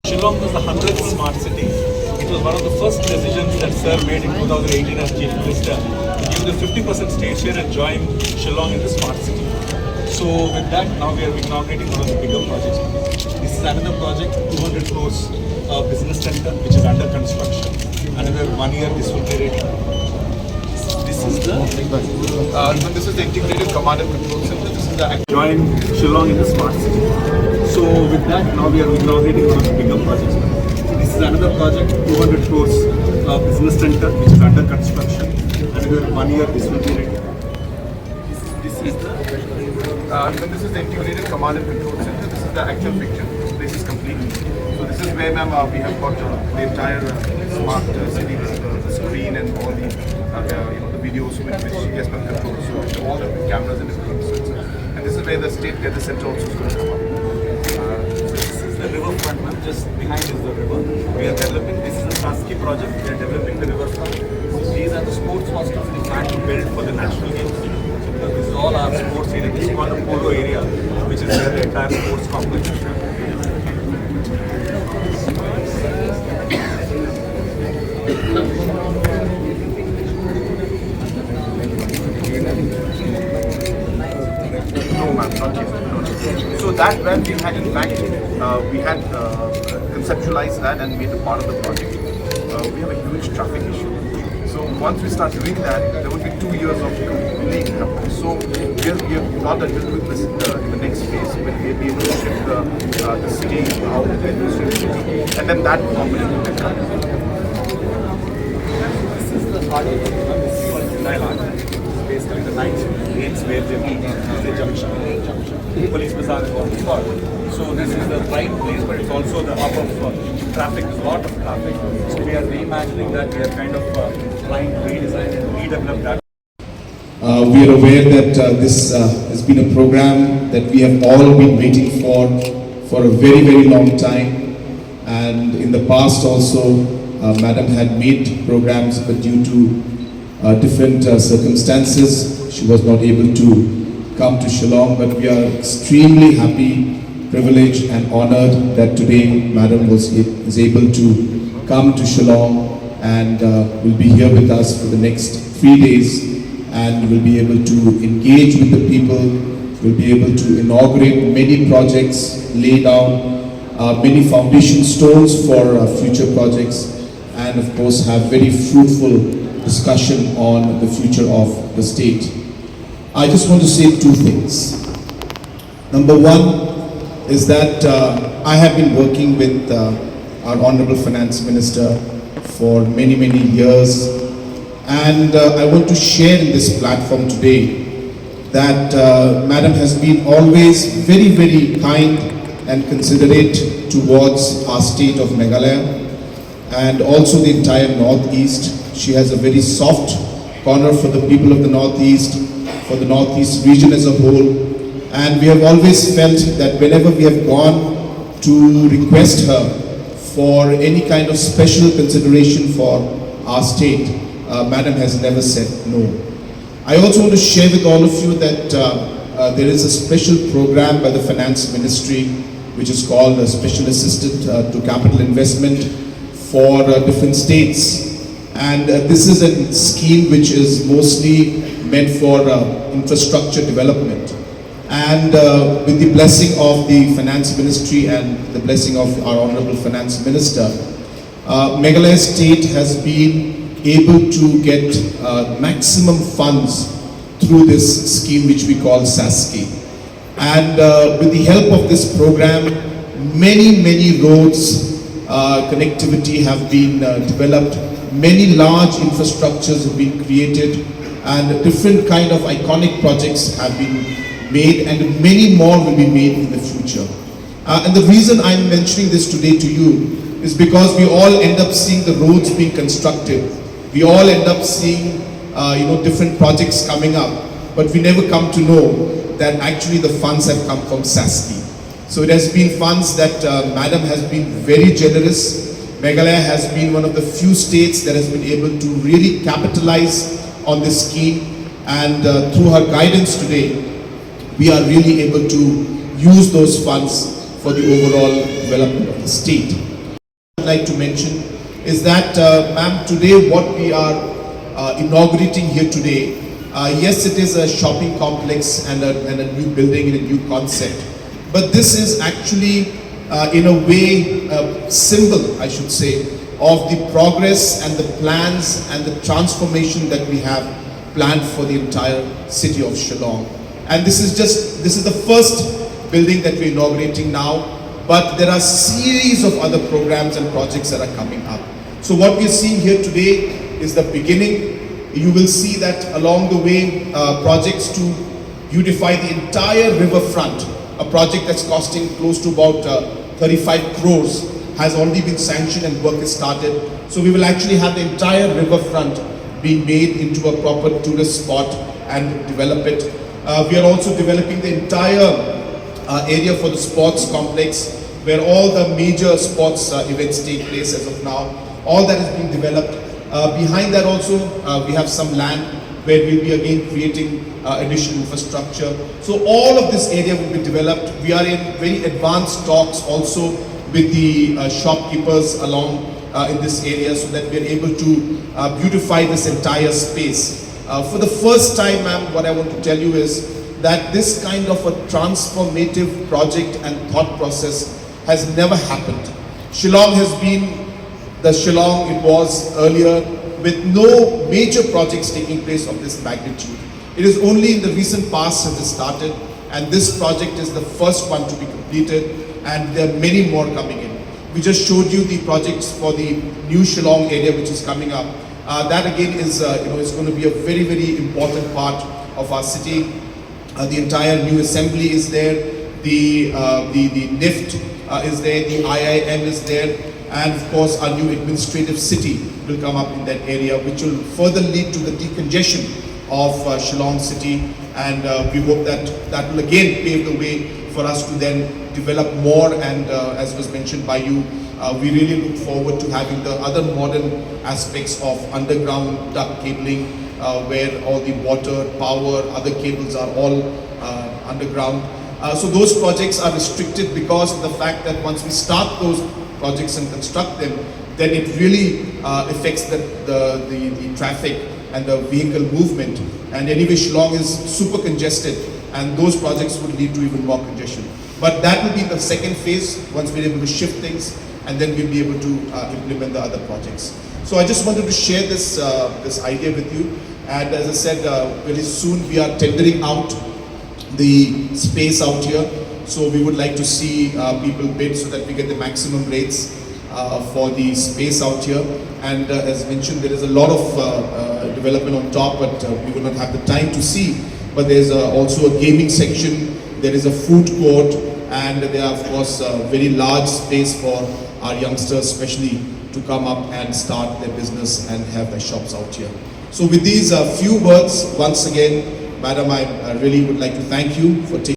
Shillong was the 100th smart city. It was one of the first decisions that Sir made in 2018 as Chief Minister to give the 50% state share and join Shillong in the smart city. So with that, now we are inaugurating one of the bigger projects. This is another project, 200 crores business center, which is under construction. Another 1 year this will be ready. This is the integrated command and control center. This is the join Shillong in the smart city. So with that, now we are inaugurating one of the bigger projects. This is another project, 200 crores business center, which is under construction. Another 1 year this will be ready. This is the integrated command and control center. This is the actual picture. This is complete. So this is where, ma'am, we have got the entire smart city, the screen and all the the videos with which yes, ma'am, control. So all the cameras and everything. So and this is where the state weather center also is going to come up. This is the riverfront, ma'am. Just behind is the river. We are developing. This is the Saski project. We are developing the riverfront. So these are the sports hostels we plan to build for the national games. This is all our sports area. This is one of Polo area, which is where the entire sports complex is. No, ma'am, not yet. No. So that when we had, in fact, we had conceptualized that and made it part of the project. We have a huge traffic issue. So once we start doing that, there will be 2 years of complete happening. So we have thought that we'll do this in the next phase when we'll be able to shift the stage out of the administrative city, and then that component will come. This is the heart of the basically the 9 lanes where they meet, the junction, police bazaar is what we call. So this is the right place, but it's also the hub of traffic. There's a lot of traffic. So we are reimagining that. We are kind of trying to redesign and redevelop that. We are aware that this has been a program that we have all been waiting for a very, very long time. And in the past also, Madam had made programs, but due to different circumstances, she was not able to come to Shillong. But we are extremely happy, privileged and honored that today Madam is able to come to Shillong and will be here with us for the next 3 days, and will be able to engage with the people, will be able to inaugurate many projects, lay down many foundation stones for future projects, and of course have very fruitful discussion on the future of the state. I just want to say 2 things. Number one is that I have been working with our Honorable Finance Minister for many, many years, and I want to share in this platform today that Madam has been always very, very kind and considerate towards our state of Meghalaya and also the entire Northeast. She has a very soft corner for the people of the Northeast, for the Northeast region as a whole. And we have always felt that whenever we have gone to request her for any kind of special consideration for our state, Madam has never said no. I also want to share with all of you that there is a special program by the Finance Ministry which is called a Special Assistant to Capital Investment for different states. And this is a scheme which is mostly meant for infrastructure development. And with the blessing of the Finance Ministry and the blessing of our Honorable Finance Minister, Meghalaya State has been able to get maximum funds through this scheme which we call SASKI. And with the help of this program, many roads, connectivity have been developed. Many large infrastructures have been created, and different kind of iconic projects have been made, and many more will be made in the future. And the reason I'm mentioning this today to you is because we all end up seeing the roads being constructed. We all end up seeing different projects coming up, but we never come to know that actually the funds have come from SASKI. So it has been funds that Madam has been very generous. Meghalaya has been one of the few states that has been able to really capitalize on this scheme, and through her guidance today, we are really able to use those funds for the overall development of the state. I'd like to mention is that, ma'am, today what we are inaugurating here today, yes, it is a shopping complex and a new building and a new concept, but this is actually in a way a symbol, I should say, of the progress and the plans and the transformation that we have planned for the entire city of Shillong. And this is the first building that we're inaugurating now, but there are series of other programs and projects that are coming up. So what we're seeing here today is the beginning. You will see that along the way, projects to beautify the entire riverfront, a project that's costing close to about 35 crores, has already been sanctioned and work is started. So we will actually have the entire riverfront being made into a proper tourist spot and develop it. We are also developing the entire area for the sports complex, where all the major sports events take place as of now. All that is being developed. Behind that also, we have some land where we'll be again creating additional infrastructure. So all of this area will be developed. We are in very advanced talks also with the shopkeepers along in this area, so that we are able to beautify this entire space. For the first time, ma'am, what I want to tell you is that this kind of a transformative project and thought process has never happened. Shillong has been the Shillong it was earlier, with no major projects taking place of this magnitude. It is only in the recent past that it started, and this project is the first one to be completed, and there are many more coming in. We just showed you the projects for the new Shillong area which is coming up. That again is is going to be a very, very important part of our city. The entire new assembly is there, the NIFT is there, the IIM is there, and of course our new administrative city will come up in that area, which will further lead to the decongestion of Shillong city, and we hope that that will again pave the way for us to then develop more, and as was mentioned by you, we really look forward to having the other modern aspects of underground duct cabling, where all the water, power, other cables are all underground. So those projects are restricted because of the fact that once we start those projects and construct them, then it really affects the traffic and the vehicle movement. And anyway, Shillong is super congested, and those projects would lead to even more congestion. But that will be the second phase, once we're able to shift things, and then we'll be able to implement the other projects. So I just wanted to share this idea with you. And as I said, very soon we are tendering out the space out here. So we would like to see people bid so that we get the maximum rates for the space out here. And as mentioned, there is a lot of development on top, but we will not have the time to see. But there's also a gaming section, there is a food court, and there are of course very large space for our youngsters especially to come up and start their business and have their shops out here. So with these few words, once again, Madam, I really would like to thank you for taking